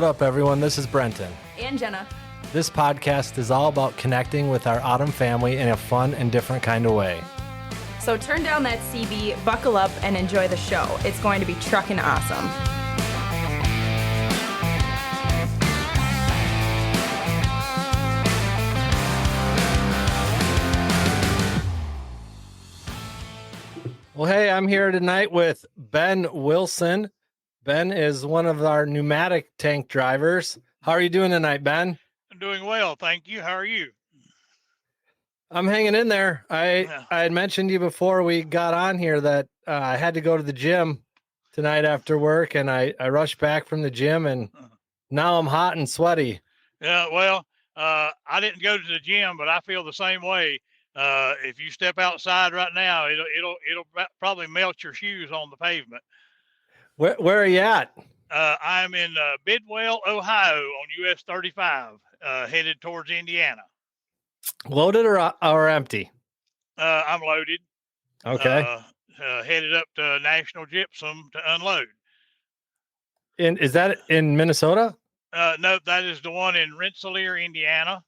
What up, everyone? This is Brenton. And Jenna. This podcast is all about connecting with our Autumn family in a fun and different kind of way. So turn down that CB, buckle up, and enjoy the show. It's going to be truckin' awesome. Well, hey, I'm here tonight with Ben Wilson. Ben is one of our pneumatic tank drivers. How are you doing tonight, Ben? I'm doing well, thank you. How are you? I'm hanging in there. I had mentioned to you before we got on here that I had to go to the gym tonight after work, and I rushed back from the gym, and now I'm hot and sweaty. Yeah, well, I didn't go to the gym, but I feel the same way. If you step outside right now, it'll probably melt your shoes on the pavement. Where are you at? I'm in Bidwell, Ohio, on US 35, headed towards Indiana. Loaded or empty? I'm loaded. Okay. Headed up to National Gypsum to unload. Is that in Minnesota? No, that is the one in Rensselaer, Indiana.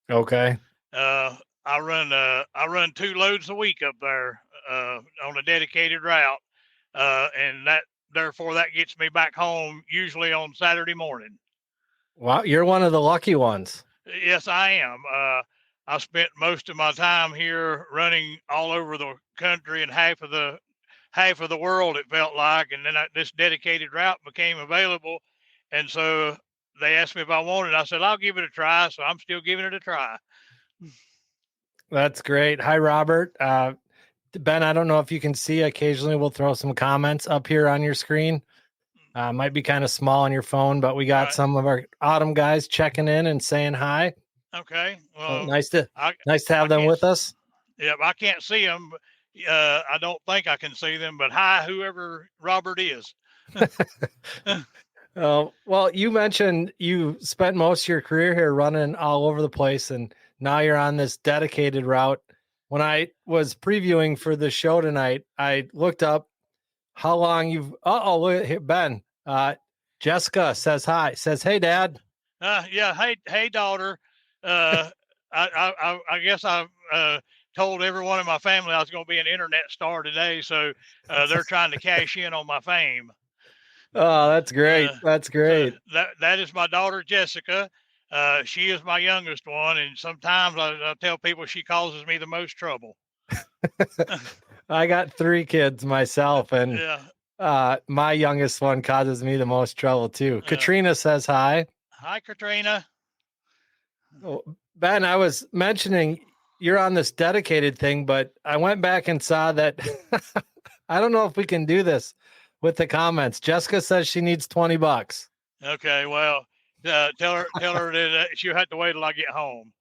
Okay. I run 2 loads a week up there on a dedicated route, and therefore that gets me back home usually on Saturday morning. Wow, you're one of the lucky ones. Yes, I am. I spent most of my time here running all over the country and half of the world, it felt like, and then this dedicated route became available, and so they asked me if I wanted it. I said I'll give it a try, so I'm still giving it a try. That's great. Hi, Robert. Ben, I don't know if you can see, occasionally we'll throw some comments up here on your screen. Might be kind of small on your phone, but we got some of our Autumn guys checking in and saying hi. Okay. Well, nice to have them with us. Yeah, I can't see them. I don't think I can see them, but hi, whoever Robert is. Well, you mentioned you spent most of your career here running all over the place, and now you're on this dedicated route. When I was previewing for the show tonight, I looked up how long you've. Ben. Jessica says hi. Says, "Hey, Dad." Yeah. Hey, daughter. I guess I told everyone in my family I was going to be an internet star today, so they're trying to cash in on my fame. Oh, that's great. That's great. That is my daughter, Jessica. She is my youngest one, and sometimes I tell people she causes me the most trouble. I got 3 kids myself, and my youngest one causes me the most trouble too. Katrina says hi. Hi, Katrina. Ben, I was mentioning you're on this dedicated thing, but I went back and saw that I don't know if we can do this with the comments. Jessica says she needs $20. Okay, well, tell her that she'll have to wait till I get home.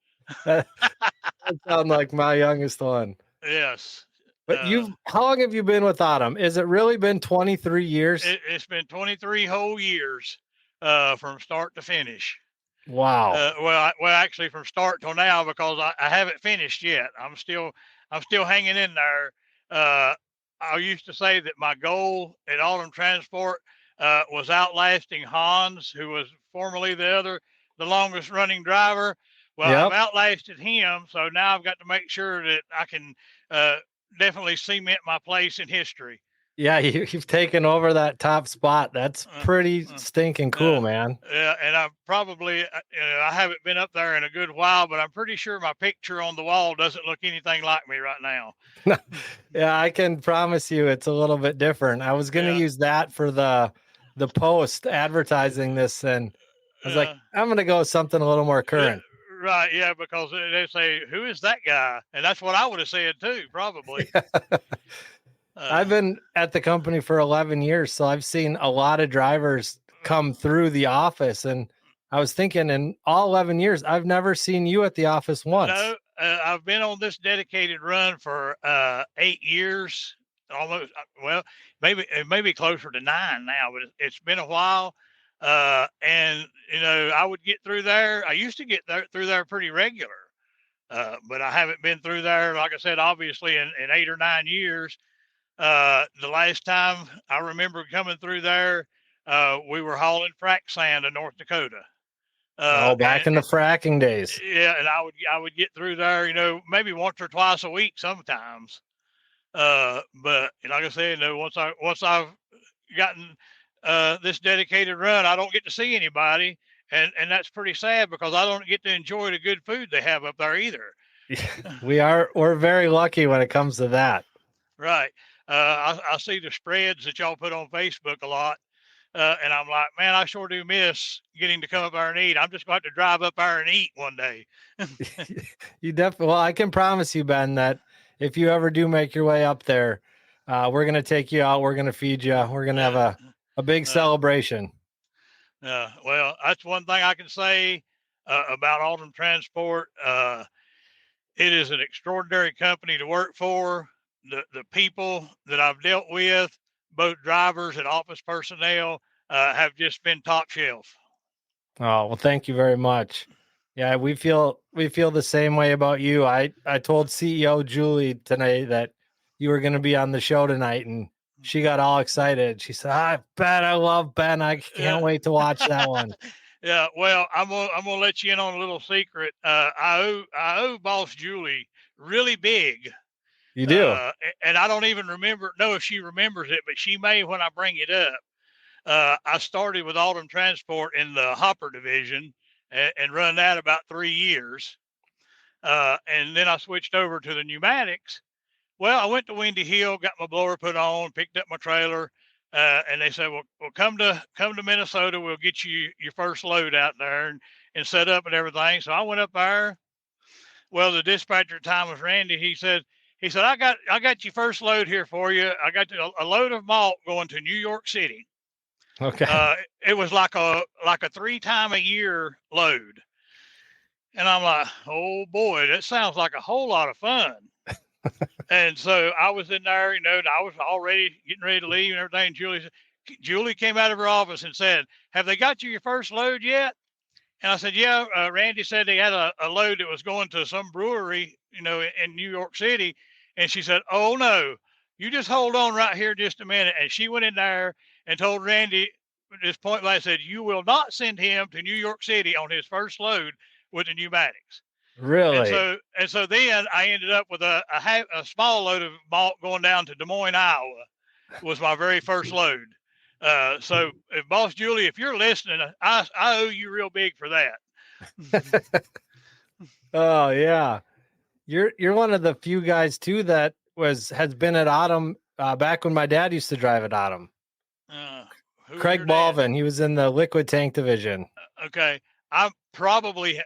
That sounds like my youngest one. Yes. But how long have you been with Autumn? Has it really been 23 years? It's been 23 whole years from start to finish. Wow. Well, actually from start till now, because I haven't finished yet. I'm still hanging in there. I used to say that my goal at Autumn Transport was outlasting Hans, who was formerly the longest running driver. Well, I've outlasted him, so now I've got to make sure that I can definitely cement my place in history. Yeah, you've taken over that top spot. That's pretty stinking cool, man. Yeah, and I haven't been up there in a good while, but I'm pretty sure my picture on the wall doesn't look anything like me right now. Yeah, I can promise you it's a little bit different. I was going to use that for the post advertising this, and I was like, I'm going to go something a little more current. Right, yeah, because they say, who is that guy? And that's what I would have said too, probably. I've been at the company for 11 years, so I've seen a lot of drivers come through the office, and I was thinking in all 11 years, I've never seen you at the office once. No, I've been on this dedicated run for 8 years, almost. Well, maybe closer to 9 now, but it's been a while. And I would get through there. I used to get through there pretty regular, but I haven't been through there, like I said, obviously in 8 or 9 years. The last time I remember coming through there, we were hauling frac sand to North Dakota. Back in the fracking days. Yeah, and I would get through there, maybe once or twice a week sometimes. But like I said, once I've gotten this dedicated run, I don't get to see anybody, and that's pretty sad because I don't get to enjoy the good food they have up there either. We're very lucky when it comes to that. Right. I see the spreads that y'all put on Facebook a lot. And I'm like, man, I sure do miss getting to come up there and eat. I'm just going to drive up there and eat one day. You definitely. Well, I can promise you, Ben, that if you ever do make your way up there, we're going to take you out. We're going to feed you. We're going to have a big celebration. Well, that's one thing I can say about Autumn Transport. It is an extraordinary company to work for. The people that I've dealt with, both drivers and office personnel, have just been top shelf. Oh, well, thank you very much. Yeah, we feel the same way about you. I told CEO Julie tonight that you were going to be on the show tonight, and she got all excited. She said, I love Ben. I can't wait to watch that one. Yeah, well, I'm gonna let you in on a little secret. I owe Boss Julie really big. You do, and I don't even know if she remembers it, but she may when I bring it up. I started with Autumn Transport in the hopper division and run that about 3 years, and then I switched over to the pneumatics. Well, I went to Windy Hill, got my blower put on, picked up my trailer. And they said, well, come to Minnesota. We'll get you your first load out there and set up and everything. So I went up there. Well, the dispatcher at the time was Randy. He said, I got your first load here for you. I got a load of malt going to New York City. Okay. It was like a 3-time-a-year load. And I'm like, oh boy, that sounds like a whole lot of fun. And so I was in there, and I was already getting ready to leave and everything. Julie came out of her office and said, have they got you your first load yet? And I said, yeah. Randy said they had a load that was going to some brewery, in New York City. And she said, oh no, you just hold on right here just a minute. And she went in there and told Randy at this point blank, said, you will not send him to New York City on his first load with the pneumatics. Really? And so then I ended up with a small load of malt going down to Des Moines, Iowa, was my very first load. So if Boss Julie, if you're listening, I owe you real big for that. Oh yeah, you're one of the few guys too that has been at Autumn back when my dad used to drive at Autumn. Craig Balvin, he was in the liquid tank division. Okay. I probably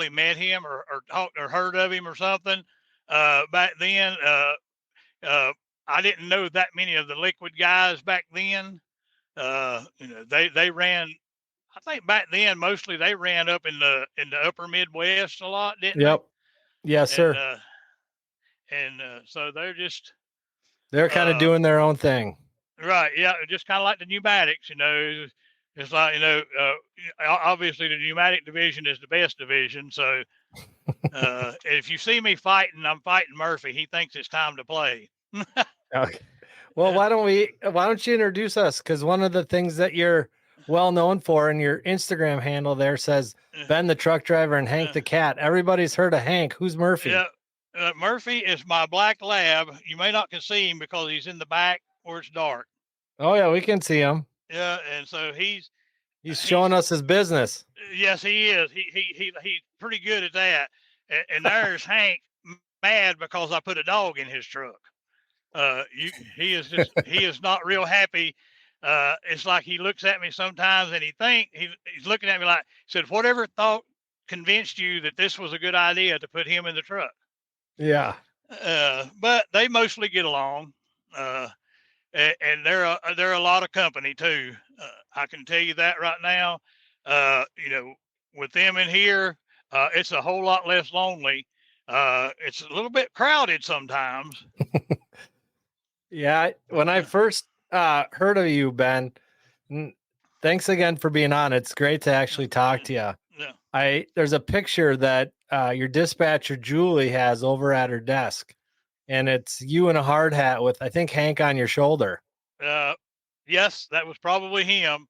met him or talked or heard of him or something. Back then, I didn't know that many of the liquid guys back then. They ran. I think back then mostly they ran up in the upper Midwest a lot, didn't they? Yes, sir. So they're kind of doing their own thing. Right. Yeah. Just kind of like the pneumatics, It's like, obviously the pneumatic division is the best division. So if you see me fighting, I'm fighting Murphy. He thinks it's time to play. Okay. Well, why don't you introduce us? Because one of the things that you're well known for and your Instagram handle there says Ben the truck driver and Hank the cat. Everybody's heard of Hank. Who's Murphy? Yeah. Murphy is my black lab. You may not can see him because he's in the back where it's dark. Oh yeah, we can see him. Yeah, and so he's showing us his business. Yes, he is. He's pretty good at that. And there's Hank mad because I put a dog in his truck. He is not real happy. It's like he looks at me sometimes and he's looking at me like, said, whatever thought convinced you that this was a good idea to put him in the truck? Yeah. But they mostly get along. And they're a lot of company too. I can tell you that right now. With them in here, it's a whole lot less lonely. It's a little bit crowded sometimes. Yeah, when I first heard of you, Ben, thanks again for being on. It's great to actually talk to you. Yeah. There's a picture that your dispatcher Julie has over at her desk. And it's you in a hard hat with, I think, Hank on your shoulder. Yes, that was probably him.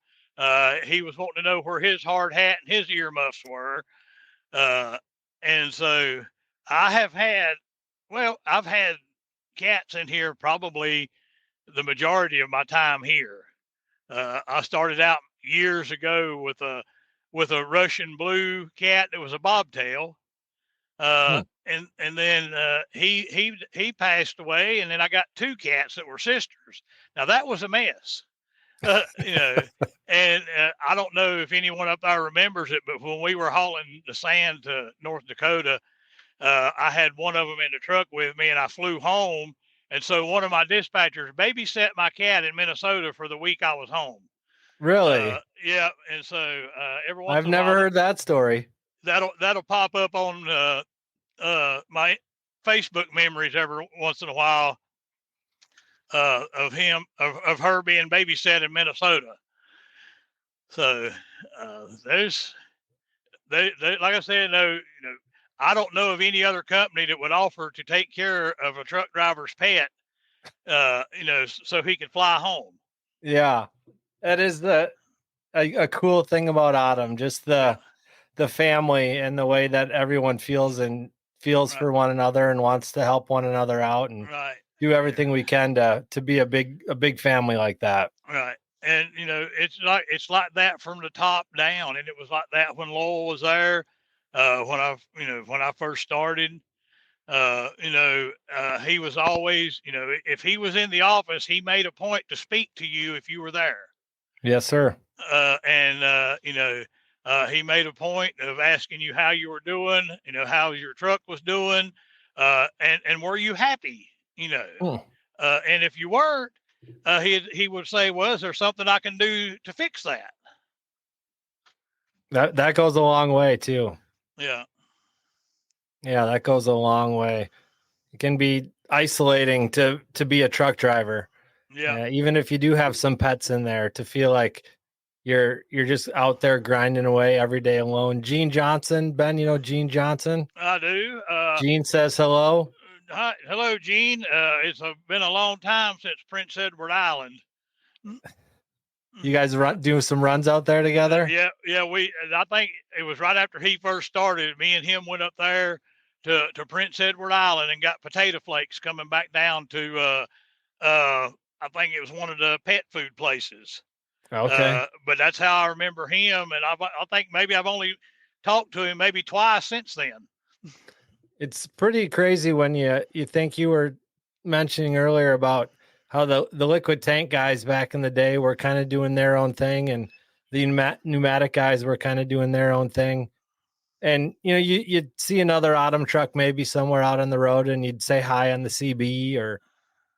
He was wanting to know where his hard hat and his earmuffs were. And so I've had cats in here probably the majority of my time here. I started out years ago with a Russian blue cat that was a bobtail. And then he passed away, and then I got two cats that were sisters. Now that was a mess. You know, and I don't know if anyone up there remembers it, but when we were hauling the sand to North Dakota, I had one of them in the truck with me, and I flew home. And so one of my dispatchers babysat my cat in Minnesota for the week I was home. Really? Yeah, and so every once I've in a never while heard that story. that'll pop up on my Facebook memories every once in a while of her being babysat in Minnesota. So there's they like I said, no, I don't know of any other company that would offer to take care of a truck driver's pet, so he could fly home. Yeah, that is a cool thing about Autumn, just Yeah, the family and the way that everyone feels right, for one another and wants to help one another out and right, do everything we can to be a big family like that. right. And it's like that from the top down, and it was like that when Lowell was there, when I first started. He was always, if he was in the office, he made a point to speak to you if you were there. Yes, sir. He made a point of asking you how you were doing, how your truck was doing, and were you happy, Hmm. and if you weren't, he would say, well, is there something I can do to fix that? That goes a long way too. Yeah. Yeah, that goes a long way. It can be isolating to be a truck driver. Yeah. Even if you do have some pets in there, to feel like you're just out there grinding away every day alone. Gene Johnson, Ben, you know Gene Johnson? I do. Gene says hello. Hi, hello, Gene. It's been a long time since Prince Edward Island. You guys do some runs out there together? Yeah. I think it was right after he first started. Me and him went up there to Prince Edward Island and got potato flakes coming back down to. I think it was one of the pet food places. Okay. But that's how I remember him, and I think maybe I've only talked to him maybe twice since then. It's pretty crazy when you think you were mentioning earlier about how the liquid tank guys back in the day were kind of doing their own thing, and the pneumatic guys were kind of doing their own thing. And you'd see another Autumn truck maybe somewhere out on the road, and you'd say hi on the CB, or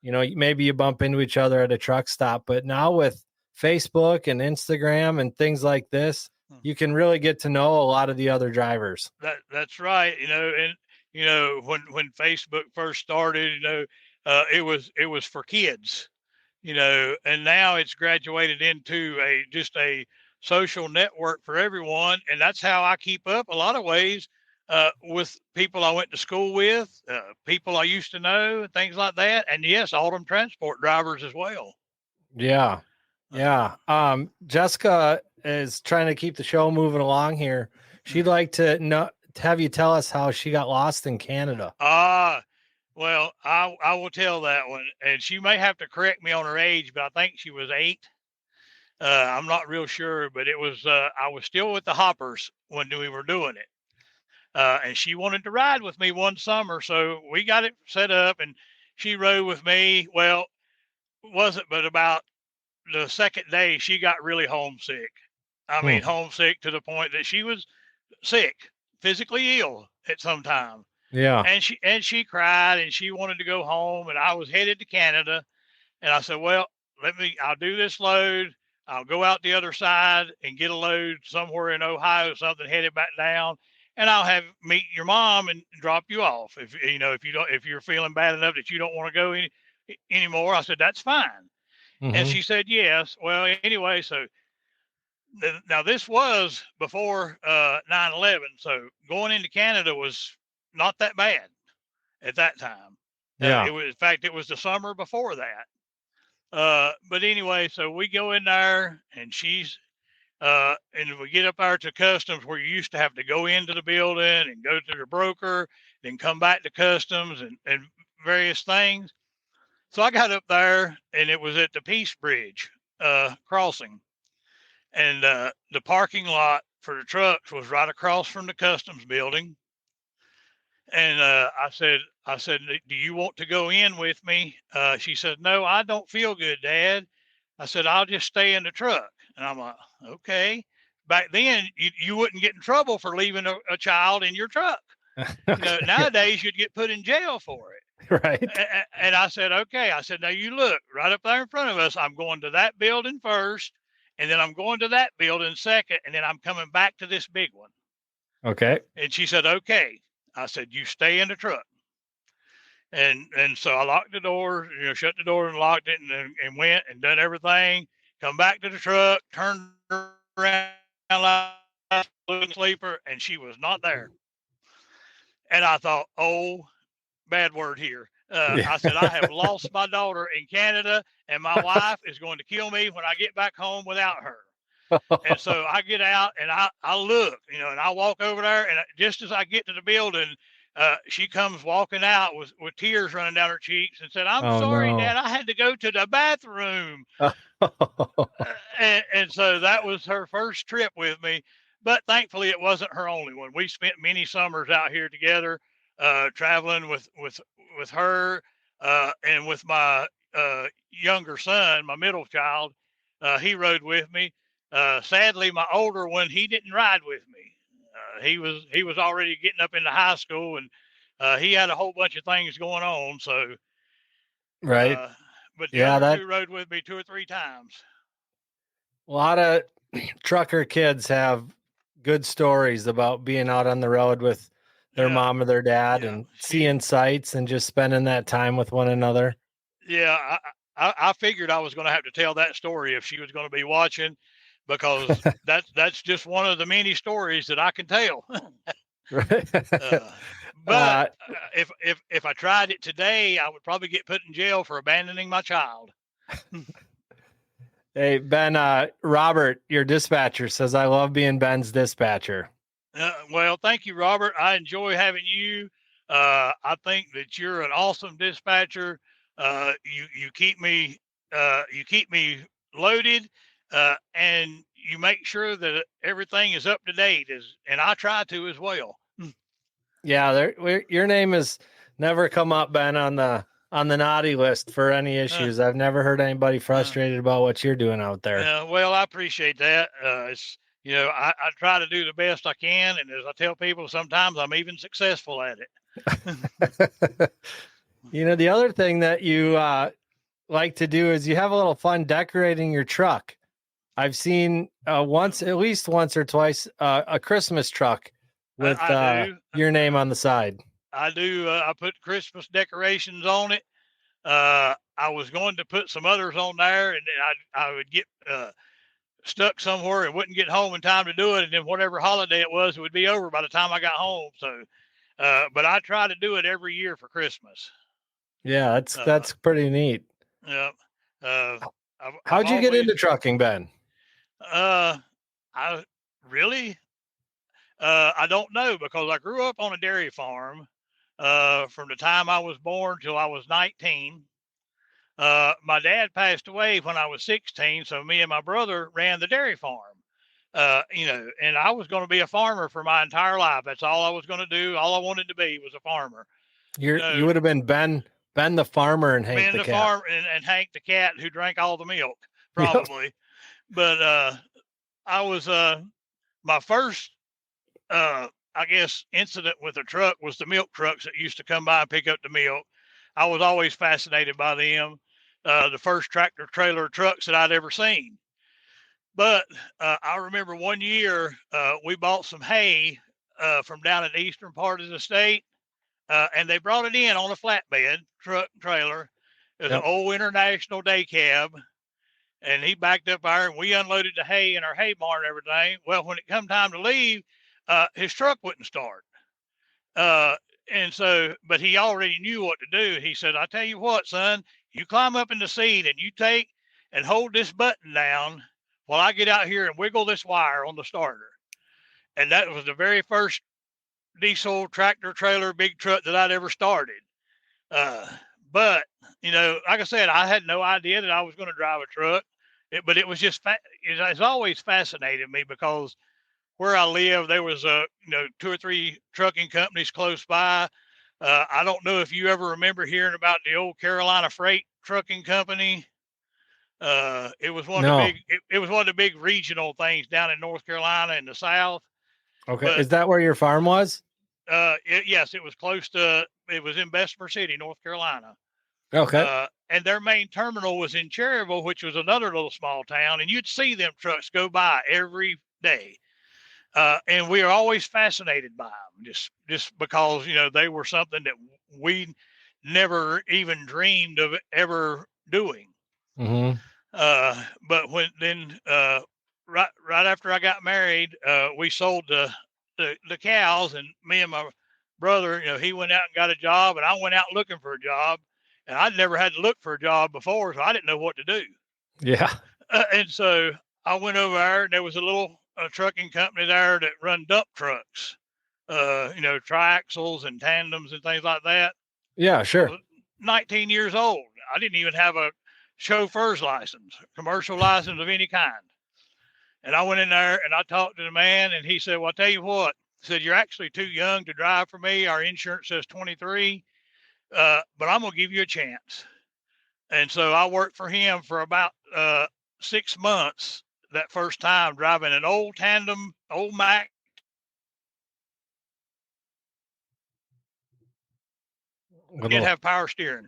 maybe you bump into each other at a truck stop. But now with Facebook and Instagram and things like this, you can really get to know a lot of the other drivers. That's right. And when Facebook first started, it was for kids, and now it's graduated into just a social network for everyone, and that's how I keep up a lot of ways with people I went to school with, people I used to know, things like that, and yes, Autumn transport drivers as well. Yeah. Yeah. Jessica is trying to keep the show moving along here. She'd like to have you tell us how she got lost in Canada. Well, I will tell that one, and she may have to correct me on her age, but I think she was 8. I'm not real sure, but it was I was still with the Hoppers when we were doing it. And she wanted to ride with me one summer, so we got it set up, and she rode with me. Well, it wasn't but about the second day she got really homesick. I mean, homesick to the point that she was sick, physically ill at some time. Yeah. And she cried, and she wanted to go home, and I was headed to Canada, and I said, well, I'll do this load. I'll go out the other side and get a load somewhere in Ohio, something headed back down, and I'll meet your mom and drop you off. If you're feeling bad enough that you don't want to go anymore, I said, that's fine. And she said, yes. Well, anyway, so now this was before 9/11. So going into Canada was not that bad at that time. Yeah. In fact, it was the summer before that. But anyway, so we go in there, and she's And we get up there to customs where you used to have to go into the building and go to the broker, then come back to customs and various things. So I got up there and it was at the Peace Bridge crossing. And the parking lot for the trucks was right across from the customs building. And I said, do you want to go in with me? She said, no, I don't feel good, Dad. I said, I'll just stay in the truck. And I'm like, okay. Back then, you wouldn't get in trouble for leaving a child in your truck. Okay. Nowadays you'd get put in jail for it. Right. And I said, okay. I said, now you look right up there in front of us. I'm going to that building first, and then I'm going to that building second, and then I'm coming back to this big one. Okay. And she said, okay. I said, you stay in the truck. And so I locked the door, shut the door and locked it and went and done everything. Come back to the truck, turned around like a sleeper, and she was not there. And I thought, oh, bad word here. I said, I have lost my daughter in Canada, and my wife is going to kill me when I get back home without her. And so I get out and I look, and I walk over there, and just as I get to the building, she comes walking out with tears running down her cheeks and said, I'm sorry, no. Dad, I had to go to the bathroom. And so that was her first trip with me. But thankfully, it wasn't her only one. We spent many summers out here together, traveling with her and with my younger son, my middle child. He rode with me. Sadly, my older one, he didn't ride with me. He was already getting up into high school, and he had a whole bunch of things going on. So, right. But the other two rode with me 2 or 3 times. A lot of trucker kids have good stories about being out on the road with their mom or their dad and seeing sights and just spending that time with one another. Yeah, I figured I was going to have to tell that story if she was going to be watching, because that's just one of the many stories that I can tell. But if I tried it today, I would probably get put in jail for abandoning my child. Hey, Ben, Robert, your dispatcher, says, I love being Ben's dispatcher. Well, thank you, Robert. I enjoy having you. I think that you're an awesome dispatcher. You keep me loaded, and you make sure that everything is up to date, and I try to as well. Yeah, your name has never come up, Ben, on the naughty list for any issues. I've never heard anybody frustrated about what you're doing out there. Well, I appreciate that. It's, I try to do the best I can, and as I tell people, sometimes I'm even successful at it. The other thing that you like to do is you have a little fun decorating your truck. I've seen at least once or twice a Christmas truck with your name on the side. I do. I put Christmas decorations on it. I was going to put some others on there, and I would get stuck somewhere and wouldn't get home in time to do it. And then whatever holiday it would be over by the time I got home. So, but I try to do it every year for Christmas. Yeah, that's pretty neat. Yeah. How'd you get into trucking, Ben? I don't know, because I grew up on a dairy farm from the time I was born till I was 19. My dad passed away when I was 16, so me and my brother ran the dairy farm. And I was going to be a farmer for my entire life. That's all I was going to do. All I wanted to be was a farmer. You would have been Ben the farmer and Hank the cat. And Hank the cat who drank all the milk, probably. Yep. But I was my first I guess incident with a truck was the milk trucks that used to come by and pick up the milk. I was always fascinated by them. The first tractor trailer trucks that I'd ever seen. But I remember one year we bought some hay from down in the eastern part of the state, and they brought it in on a flatbed truck trailer. It was an old International day cab, and he backed up there, and we unloaded the hay in our hay barn and everything. Well, when it come time to leave, his truck wouldn't start. And so, but he already knew what to do. He said, I tell you what, son, you climb up in the seat and you take and hold this button down Well, I get out here and wiggle this wire on the starter. And that was the very first diesel tractor trailer big truck that I'd ever started. But, like I said, I had no idea that I was going to drive a truck. But it was just, it's always fascinated me because where I live, there was 2 or 3 trucking companies close by. I don't know if you ever remember hearing about the old Carolina Freight Trucking Company. It was one of the No. big, it was one of the big regional things down in North Carolina in the South. Okay. But Is that where your farm was? yes, it was close to. It was in Bessemer City, North Carolina. Okay. And their main terminal was in Cherryville, which was another little small town, and you'd see them trucks go by every day. And we are always fascinated by them, just because they were something that we never even dreamed of ever doing. Mm-hmm. But right after I got married, we sold the cows, and me and my brother, he went out and got a job, and I went out looking for a job, and I'd never had to look for a job before, so I didn't know what to do. Yeah. And so I went over there, and there was a little trucking company there that run dump trucks, triaxles and tandems and things like that. Yeah, I sure. was 19 years old. I didn't even have a chauffeur's license, commercial license of any kind. And I went in there and I talked to the man, and he said, well, I'll tell you what. He said, you're actually too young to drive for me. Our insurance says 23, but I'm going to give you a chance. And so I worked for him for about 6 months that first time, driving an old tandem, old Mac. Didn't have power steering.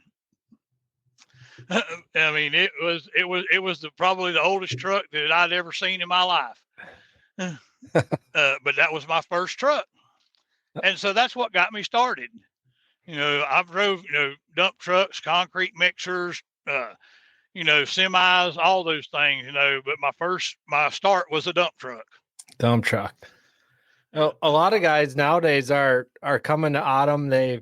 I mean, it was probably the oldest truck that I'd ever seen in my life. But that was my first truck. And so that's what got me started. I drove, dump trucks, concrete mixers, semis, all those things, but my start was a dump truck. Dump truck. Oh, a lot of guys nowadays are coming to Autumn. They,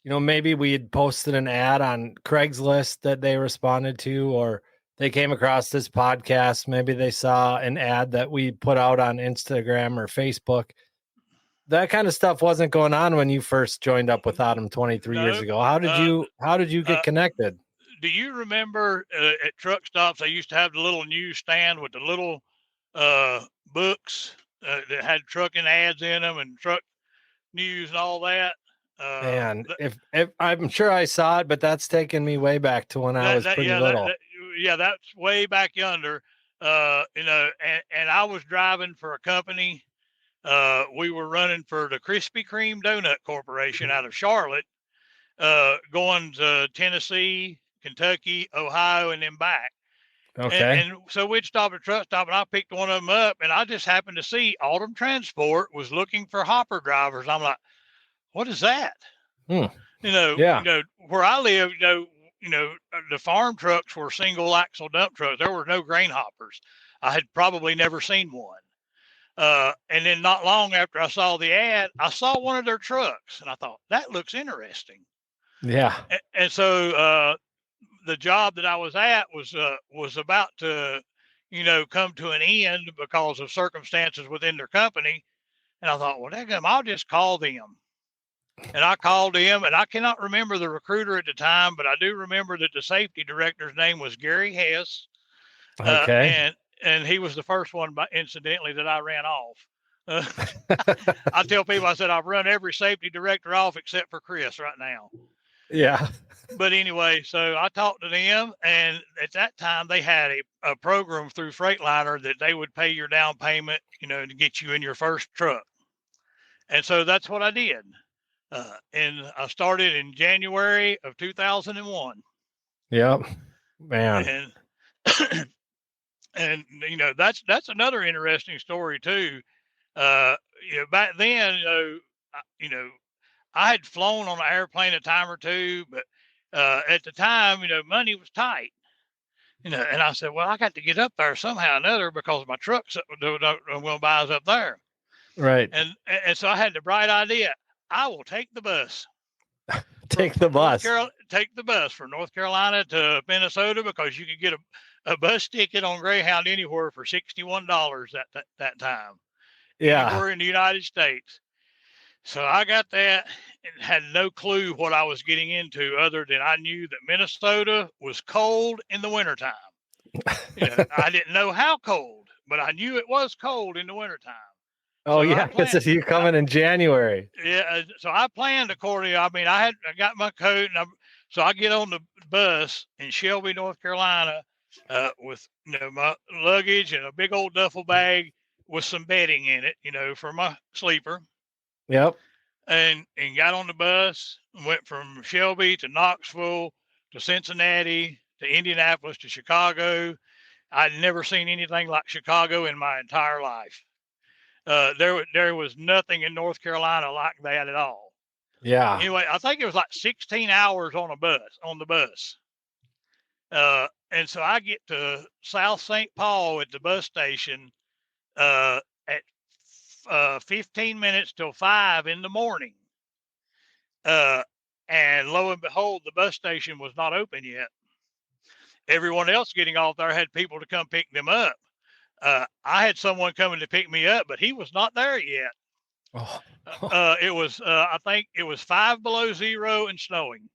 maybe we had posted an ad on Craigslist that they responded to, or they came across this podcast. Maybe they saw an ad that we put out on Instagram or Facebook. That kind of stuff wasn't going on when you first joined up with Autumn 23 years ago. How did you get connected? Do you remember at truck stops, they used to have the little newsstand with the little books that had trucking ads in them and truck news and all that? Man, if I'm sure I saw it, but that's taken me way back to when I was pretty little. That's way back yonder. And I was driving for a company. We were running for the Krispy Kreme Donut Corporation out of Charlotte, going to Tennessee, Kentucky, Ohio, and then back. Okay. And so we'd stop at a truck stop, and I picked one of them up, and I just happened to see Autumn Transport was looking for hopper drivers. I'm like, what is that? Yeah. Where I live, the farm trucks were single axle dump trucks. There were no grain hoppers. I had probably never seen one. And then not long after I saw the ad, I saw one of their trucks, and I thought, that looks interesting. Yeah. And so the job that I was at was about to, come to an end because of circumstances within their company. And I thought, well, I'll just call them. And I called him, and I cannot remember the recruiter at the time, but I do remember that the safety director's name was Gary Hess. Okay. And he was the first one, incidentally, that I ran off. I tell people, I said, I've run every safety director off except for Chris right now. Yeah. But anyway, so I talked to them, and at that time they had a program through Freightliner that they would pay your down payment, to get you in your first truck. And so that's what I did. And I started in January of 2001. Yep. Man. And that's another interesting story too. Back then, I had flown on an airplane a time or two, but at the time, money was tight. And I said, well, I got to get up there somehow or another because my truck's will buy us up there. Right. And so I had the bright idea. I will take the bus. Take the bus from North Carolina to Minnesota because you could get a bus ticket on Greyhound Anywhere for $61 that time, Yeah. anywhere in the United States. So I got that and had no clue what I was getting into, other than I knew that Minnesota was cold in the wintertime. I didn't know how cold, but I knew it was cold in the wintertime. Oh, yeah, because you coming in January. Yeah, so I planned accordingly. I mean, I got my coat, and so I get on the bus in Shelby, North Carolina, with my luggage and a big old duffel bag with some bedding in it, for my sleeper. Yep. And got on the bus and went from Shelby to Knoxville to Cincinnati to Indianapolis to Chicago. I'd never seen anything like Chicago in my entire life. There was nothing in North Carolina like that at all. Yeah. Anyway, I think it was like 16 hours on the bus. And so I get to South St. Paul at the bus station at 15 minutes till 5 in the morning. And lo and behold, the bus station was not open yet. Everyone else getting off there had people to come pick them up. I had someone coming to pick me up, but he was not there yet. Oh. It was, I think it was 5 below zero and snowing.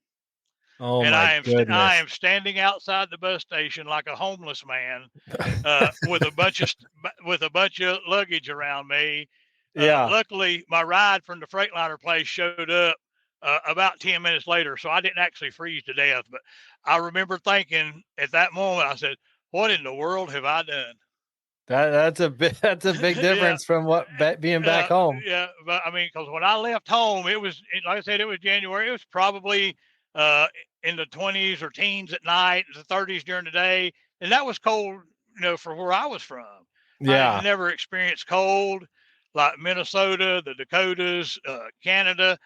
Oh, and my goodness. I am standing outside the bus station like a homeless man, with a bunch of luggage around me. Yeah. Luckily, my ride from the Freightliner place showed up about 10 minutes later, so I didn't actually freeze to death. But I remember thinking at that moment, I said, "What in the world have I done?" That's a big difference from being back home. Yeah, but I mean, because when I left home, like I said, it was January. It was probably in the 20s or teens at night, the 30s during the day, and that was cold, for where I was from. Yeah. I had never experienced cold like Minnesota, the Dakotas, Canada,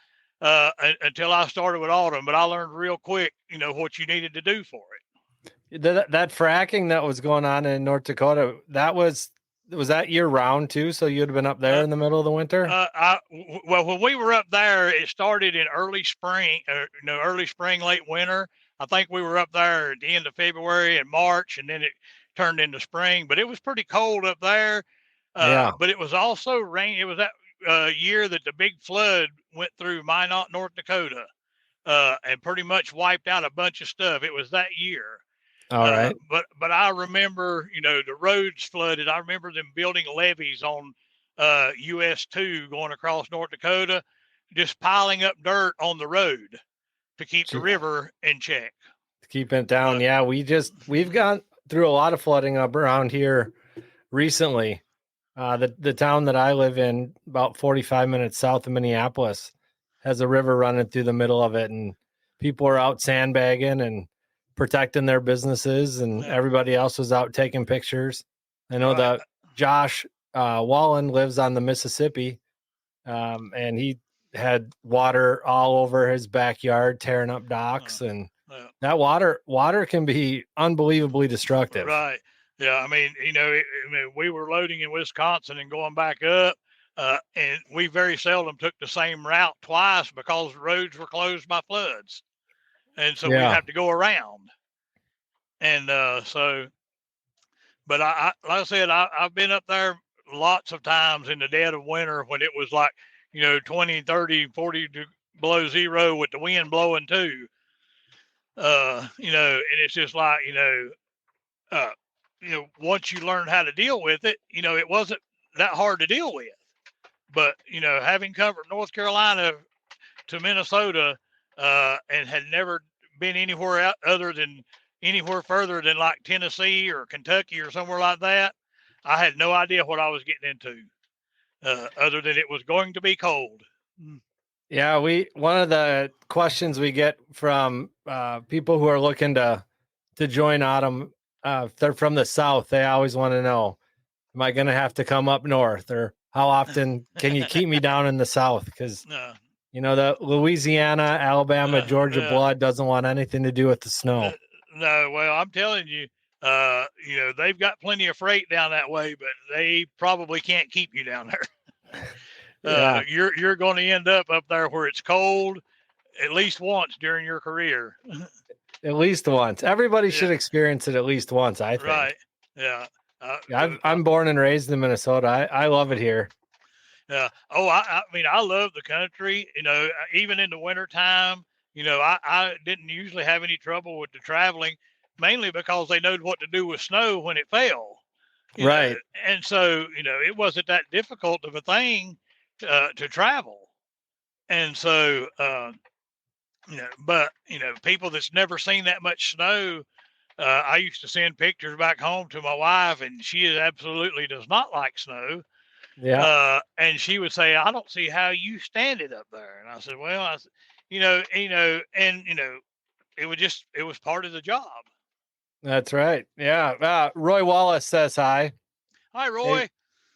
until I started with autumn. But I learned real quick, what you needed to do for it. That fracking that was going on in North Dakota, was that year round too? So you'd have been up there in the middle of the winter? Well, when we were up there, it started in early spring, late winter. I think we were up there at the end of February and March, and then it turned into spring. But it was pretty cold up there. Yeah. But it was also rain. It was that year that the big flood went through Minot, North Dakota, and pretty much wiped out a bunch of stuff. It was that year. All right. But I remember, the roads flooded. I remember them building levees on US 2 going across North Dakota, just piling up dirt on the road to keep the river in check. To keep it down. Yeah, we've gone through a lot of flooding up around here recently. The town that I live in, about 45 minutes south of Minneapolis, has a river running through the middle of it, and people are out sandbagging and protecting their businesses, and everybody else was out taking pictures. I know that Josh Wallen lives on the Mississippi, and he had water all over his backyard, tearing up docks, and that water can be unbelievably destructive. Right. Yeah. I mean, we were loading in Wisconsin and going back up, and we very seldom took the same route twice because roads were closed by floods. And so we have to go around. And but like I said, I've been up there lots of times in the dead of winter when it was like, 20, 30, 40 below zero with the wind blowing too. And it's just like, once you learn how to deal with it, it wasn't that hard to deal with. But, having covered North Carolina to Minnesota, and had never been anywhere further than like Tennessee or Kentucky or somewhere like that, I had no idea what I was getting into, other than it was going to be cold. Yeah, one of the questions we get from people who are looking to join Autumn, if they're from the South, they always want to know, am I going to have to come up north, or how often can you keep me down in the South? Because the Louisiana, Alabama, Georgia blood doesn't want anything to do with the snow. No, well, I'm telling you, they've got plenty of freight down that way, but they probably can't keep you down there. You're going to end up there where it's cold at least once during your career. At least once. Everybody should Yeah. experience it at least once, I think. Right. Yeah. I'm born and raised in Minnesota. I love it here. Yeah. Oh, I mean, I love the country. Even in the wintertime, I didn't usually have any trouble with the traveling, mainly because they know what to do with snow when it fell. Right. And so it wasn't that difficult of a thing to travel. And so, but people that's never seen that much snow, I used to send pictures back home to my wife, and she absolutely does not like snow. Yeah. And she would say, "I don't see how you stand it up there." And I said, "Well, it was part of the job." That's right. Yeah. Roy Wallace says hi. Hi, Hey, Roy.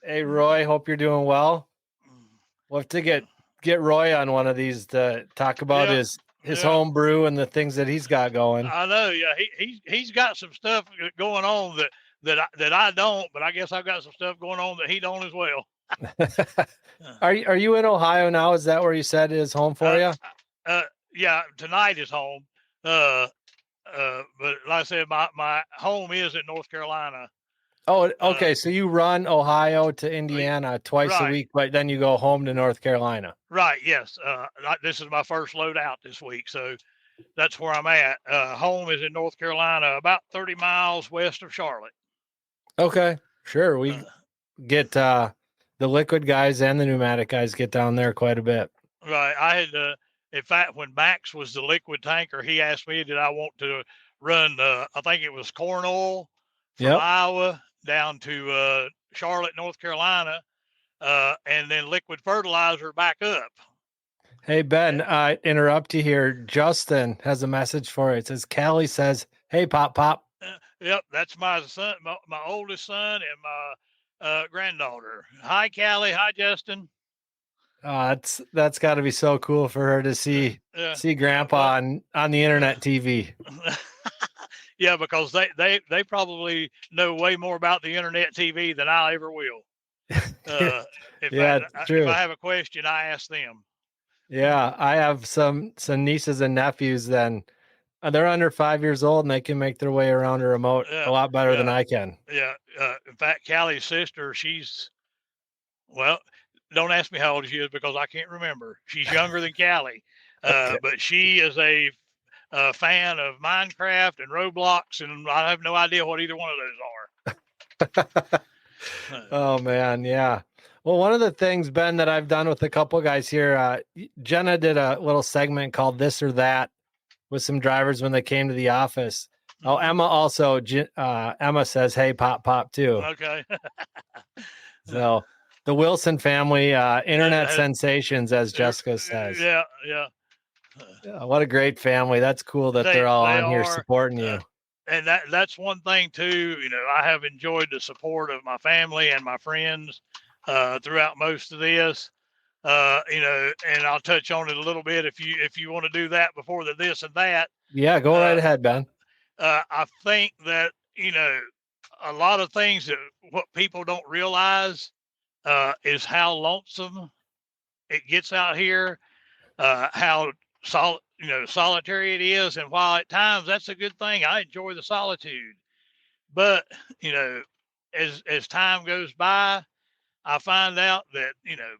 hey, Roy. Hope you're doing well. We'll have to get Roy on one of these to talk about Yeah, his yeah. home brew and the things that he's got going. I know. Yeah, he's got some stuff going on that I don't, but I guess I've got some stuff going on that he don't as well. Are you in Ohio now? Is that where you said is home for you? Yeah, tonight is home. But like I said, my home is in North Carolina. Oh, okay. So you run Ohio to Indiana twice a right. week, but then you go home to North Carolina. Right. Yes. This is my first load out this week, so that's where I'm at. Home is in North Carolina, about 30 miles west of Charlotte. Okay, sure. We get the liquid guys and the pneumatic guys get down there quite a bit. Right. I had, in fact, when Max was the liquid tanker, he asked me, did I want to run, I think it was corn oil from Iowa down to Charlotte, North Carolina, and then liquid fertilizer back up. Hey, Ben, I interrupt you here. Justin has a message for you. It says, Callie says, hey, Pop. Yep, that's my son, my oldest son, and my granddaughter. Hi, Callie. Hi, Justin. That's got to be so cool for her to see Grandpa on the internet TV. Yeah, because they probably know way more about the internet TV than I ever will. If I have a question, I ask them. Yeah, I have some nieces and nephews. Then they're under 5 years old, and they can make their way around a remote a lot better than I can. Yeah. In fact, Callie's sister, don't ask me how old she is because I can't remember. She's younger than Callie, but she is a fan of Minecraft and Roblox, and I have no idea what either one of those are. Oh man, yeah. Well, one of the things, Ben, that I've done with a couple guys here, Jenna did a little segment called This or That with some drivers when they came to the office. Oh, Emma also, Emma says, hey, Pop too. Okay. So the Wilson family, internet sensations, as Jessica says. Yeah. What a great family. That's cool that they're all on here supporting you. And that's one thing too. I have enjoyed the support of my family and my friends throughout most of this. And I'll touch on it a little bit if you want to do that before the this and that. Yeah, go right ahead, Ben. I think that a lot of things that what people don't realize is how lonesome it gets out here, how solitary it is, and while at times that's a good thing, I enjoy the solitude. But as time goes by, I find out that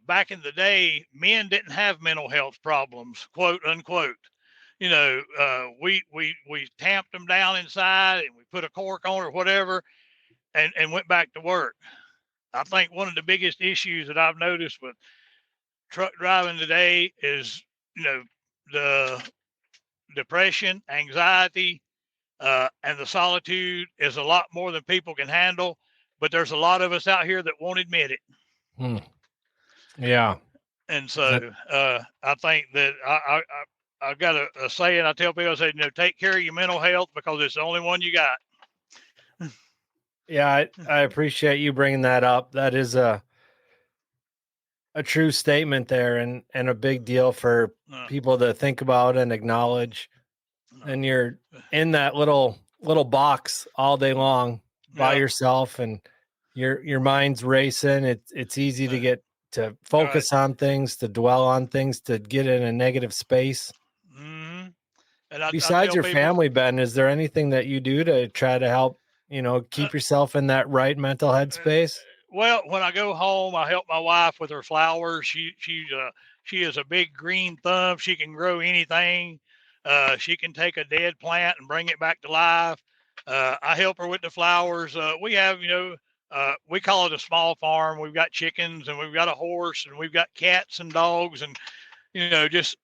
back in the day, men didn't have mental health problems, quote unquote. We tamped them down inside and we put a cork on or whatever, and went back to work. I think one of the biggest issues that I've noticed with truck driving today is the depression, anxiety, and the solitude is a lot more than people can handle. But there's a lot of us out here that won't admit it. Yeah. And so I think that I've got a saying. I tell people, I say, take care of your mental health because it's the only one you got. Yeah, I appreciate you bringing that up. That is a true statement there, and a big deal for people to think about and acknowledge. And you're in that little box all day long by yourself, and your mind's racing. It's easy to get to focus on things, to dwell on things, to get in a negative space. Mm-hmm. And I Besides tell your people, family, Ben, is there anything that you do to try to help, uh, keep yourself in that right mental headspace? well, when I go home, I help my wife with her flowers. She is a big green thumb. She can grow anything. She can take a dead plant and bring it back to life. I help her with the flowers. We have, we call it a small farm. We've got chickens and we've got a horse and we've got cats and dogs and just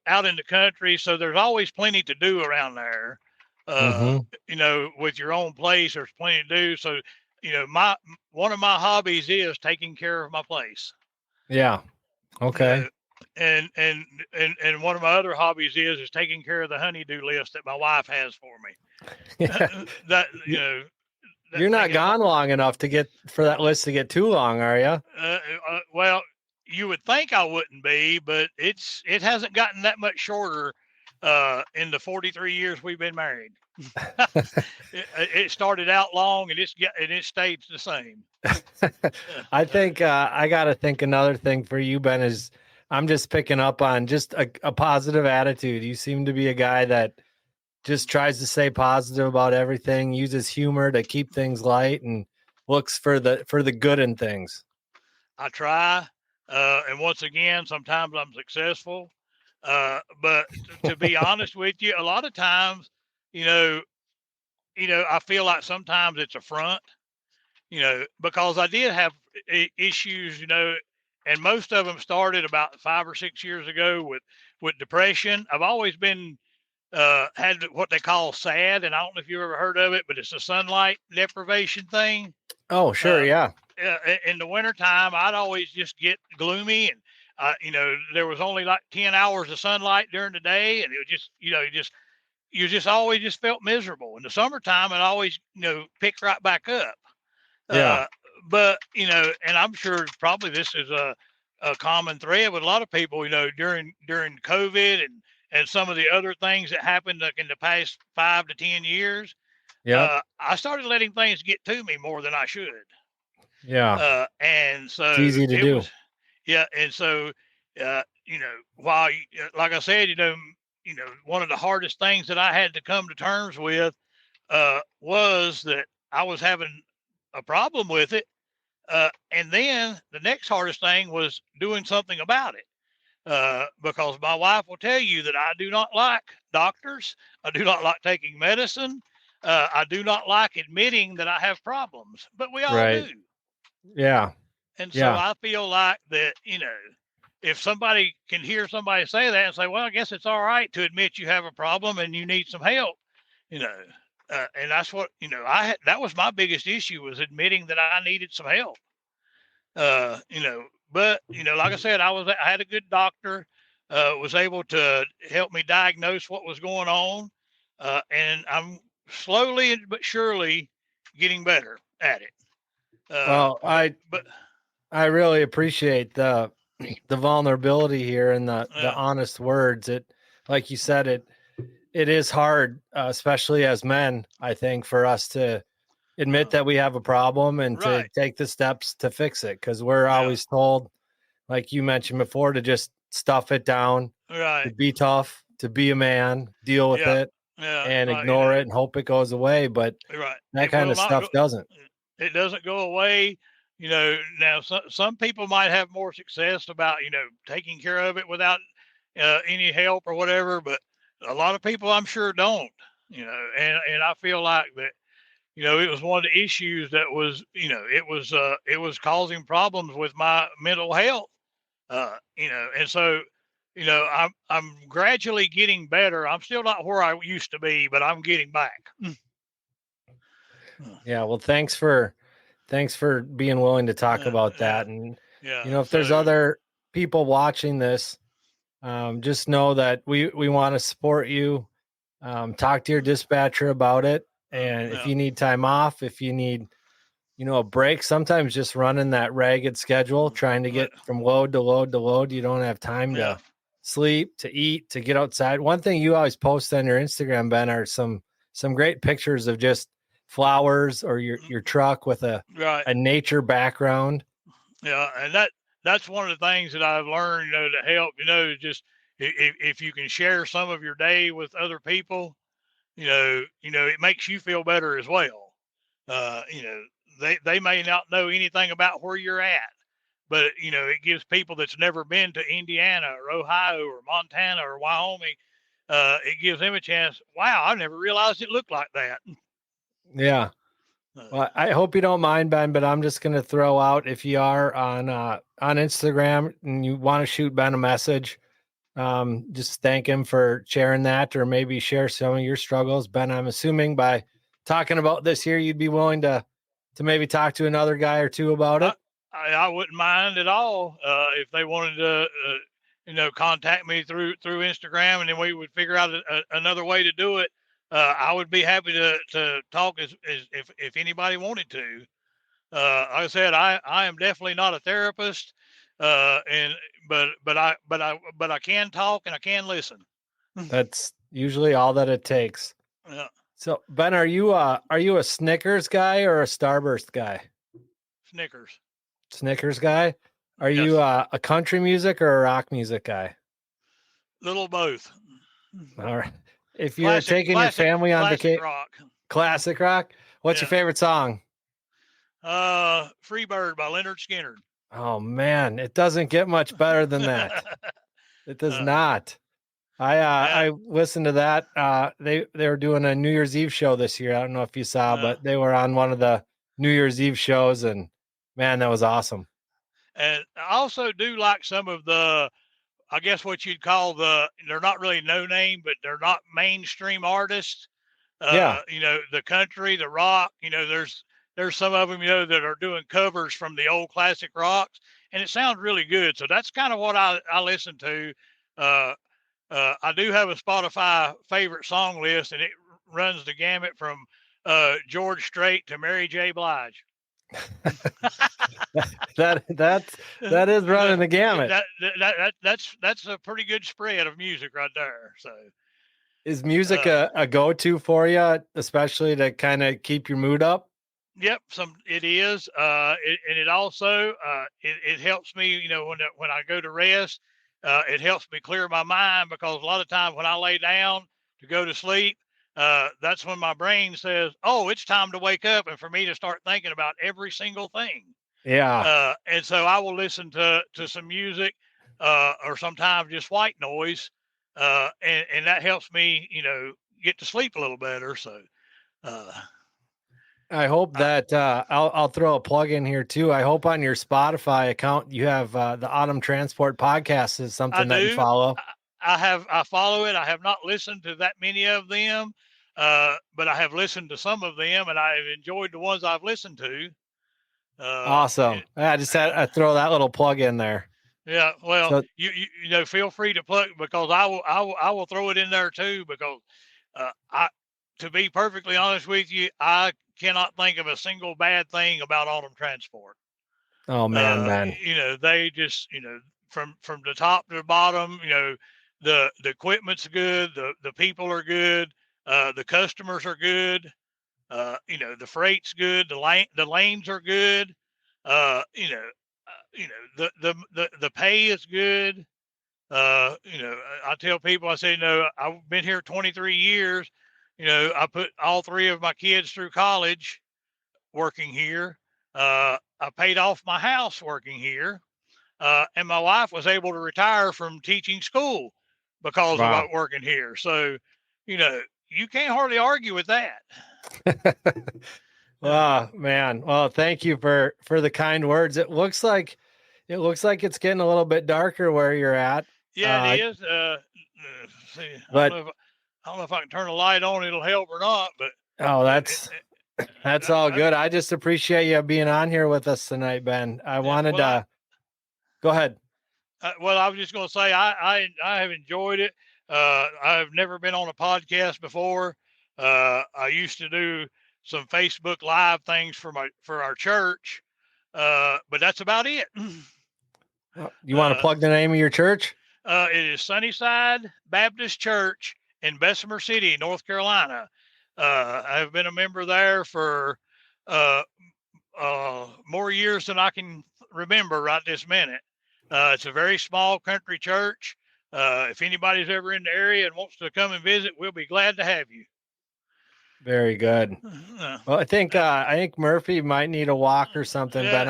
out in the country. So there's always plenty to do around there. Uh, Mm-hmm. with your own place, there's plenty to do. So, my one of my hobbies is taking care of my place. Yeah. You Okay. know, and one of my other hobbies is taking care of the honeydew list that my wife has for me. Yeah. that You- that You're not making gone long enough to get for that list to get too long, are you? well, you would think I wouldn't be, but it hasn't gotten that much shorter in the 43 years we've been married. It started out long and it stayed the same. I think I got to think another thing for you, Ben, is I'm just picking up on just a positive attitude. You seem to be a guy that just tries to stay positive about everything, uses humor to keep things light, and looks for the good in things. I try, and once again, sometimes I'm successful. But to be honest with you, a lot of times, you know, I feel like sometimes it's a front, because I did have issues, and most of them started about 5 or 6 years ago with depression. I've always been had what they call SAD, and I don't know if you've ever heard of it, but it's a sunlight deprivation thing. Oh, sure, Uh, yeah, in the wintertime, I'd always just get gloomy, and there was only like 10 hours of sunlight during the day, and it was just, you just always just felt miserable. In the summertime, it always, picked right back up. yeah, Uh, but and I'm sure probably this is a common thread with a lot of people, during COVID and some of the other things that happened like in the past 5 to 10 years. yep, I started letting things get to me more than I should. yeah. And It's so easy to it do. was, yeah. And so, while, like I said, one of the hardest things that I had to come to terms with was that I was having a problem with it. And then the next hardest thing was doing something about it. Because my wife will tell you that I do not like doctors. I do not like taking medicine. I do not like admitting that I have problems, but we all Right. do. Yeah. And so Yeah. I feel like that, if somebody can hear somebody say that and say, well, I guess it's all right to admit you have a problem and you need some help, you know, and that's what, that was my biggest issue was admitting that I needed some help. But, like I said, I had a good doctor, was able to help me diagnose what was going on. And I'm slowly but surely getting better at it. Well, But I really appreciate the vulnerability here and the yeah, honest words. It, like you said, it is hard, especially as men, I think, for us to admit that we have a problem and to right. take the steps to fix it, because we're Yeah, always told, like you mentioned before, to just stuff it down, to right. be tough, to be a man, deal with Yeah, it, yeah, and right. ignore it and hope it goes away. But Right. that It kind will of not go. stuff doesn't. It doesn't go away. Now some people might have more success about taking care of it without any help or whatever, but a lot of people I'm sure don't. And I feel like that. It was one of the issues that was it was causing problems with my mental health. And so I'm gradually getting better. I'm still not where I used to be, but I'm getting back. Yeah. Well, thanks for being willing to talk about Yeah, that. And yeah. if there's So other people watching this, just know that we want to support you. Talk to your dispatcher about it. And if yeah, you need time off, if you need, a break, sometimes just running that ragged schedule, trying to yeah, get from load to load to load, you don't have time yeah. to sleep, to eat, to get outside. One thing you always post on your Instagram, Ben, are some great pictures of just flowers or your truck with Right. a nature background. Yeah, and that's one of the things that I've learned, to help, just if you can share some of your day with other people, it makes you feel better as well. They may not know anything about where you're at, but it gives people that's never been to Indiana or Ohio or Montana or Wyoming, it gives them a chance. Wow, I never realized it looked like that. Yeah. Well, I hope you don't mind, Ben, but I'm just going to throw out, if you are on Instagram and you want to shoot Ben a message, just thank him for sharing that, or maybe share some of your struggles. Ben, I'm assuming by talking about this here, you'd be willing to maybe talk to another guy or two about it. I wouldn't mind at all if they wanted to, contact me through Instagram, and then we would figure out another way to do it. I would be happy to talk as if anybody wanted to. Like I said, I am definitely not a therapist, but I can talk and I can listen. That's usually all that it takes. Yeah. So Ben, are you a Snickers guy or a Starburst guy? Snickers. Snickers guy. Are Yes. you a country music or a rock music guy? Little both. All right. If you're taking your family on vacation, rock. Classic rock. What's your favorite song? Free Bird by Leonard Skinner. Oh man, it doesn't get much better than that. It does not. I listened to that. They were doing a New Year's Eve show this year. I don't know if you saw, but they were on one of the New Year's Eve shows, and man, that was awesome. And I also do like some of the, I guess what you'd call they're not really no name, but they're not mainstream artists. The country, the rock, there's some of them, that are doing covers from the old classic rocks, and it sounds really good. So that's kind of what I listen to. I do have a Spotify favorite song list, and it runs the gamut from George Strait to Mary J. Blige. that is running the gamut. That's a pretty good spread of music right there. So, is music a go-to for you, especially to kind of keep your mood up? Yep, it is. And it also it helps me. When I go to rest, it helps me clear my mind, because a lot of times when I lay down to go to sleep, that's when my brain says, "Oh, it's time to wake up," and for me to start thinking about every single thing. Yeah. And so I will listen to some music, or sometimes just white noise, and that helps me, get to sleep a little better. So. I hope that I'll throw a plug in here too. I hope on your Spotify account you have the Autumn Transport podcast is something that you follow. I follow it. I have not listened to that many of them, but I have listened to some of them, and I have enjoyed the ones I've listened to. Awesome. I just had to throw that little plug in there. Yeah. Well, so, you feel free to plug, because I will throw it in there too, because to be perfectly honest with you, I cannot think of a single bad thing about Autumn Transport. Oh man, man. They just, from the top to the bottom, the equipment's good, the people are good, the customers are good, the freight's good, the lanes are good, the pay is good. I tell people, I say, I've been here 23 years. I put all 3 of my kids through college working here. I paid off my house working here. And my wife was able to retire from teaching school because of working here. So, you can't hardly argue with that. Oh man. Well, thank you for the kind words. It looks like it's getting a little bit darker where you're at. Yeah, it is. See, but I don't know if I can turn a light on, it'll help or not, but that's all good. I just appreciate you being on here with us tonight, Ben. I wanted to go ahead. Well, I was just going to say, I have enjoyed it. I've never been on a podcast before. I used to do some Facebook Live things for our church, but that's about it. You want to plug the name of your church? It is Sunnyside Baptist Church in Bessemer City, North Carolina. I've been a member there for more years than I can remember right this minute. It's a very small country church. if anybody's ever in the area and wants to come and visit, we'll be glad to have you. Very good. Well, I think Murphy might need a walk or something, Ben.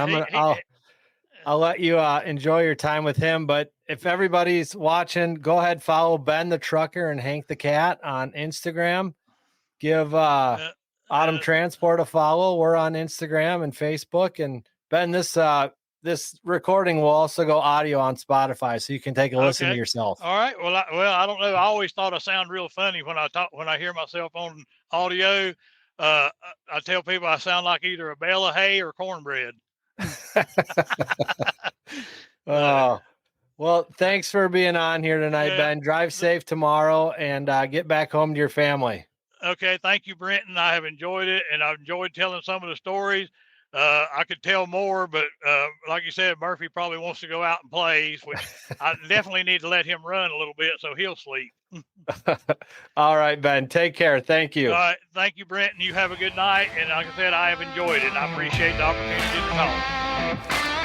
I'll let you enjoy your time with him. But if everybody's watching, go ahead, follow Ben the Trucker and Hank the Cat on Instagram. Give Autumn Transport a follow. We're on Instagram and Facebook. And Ben, this recording will also go audio on Spotify, so you can take a listen to yourself. All right. Well, I don't know. I always thought I sound real funny when I hear myself on audio. I tell people I sound like either a bale of hay or cornbread. Oh, well, thanks for being on here tonight, Ben. Drive safe tomorrow and get back home to your family. Okay. Thank you, Brenton. I have enjoyed it, and I've enjoyed telling some of the stories. I could tell more, but like you said, Murphy probably wants to go out and play, which I definitely need to let him run a little bit so he'll sleep. All right, Ben. Take care. Thank you. All right. Thank you, Brenton. You have a good night. And like I said, I have enjoyed it. And I appreciate the opportunity to talk.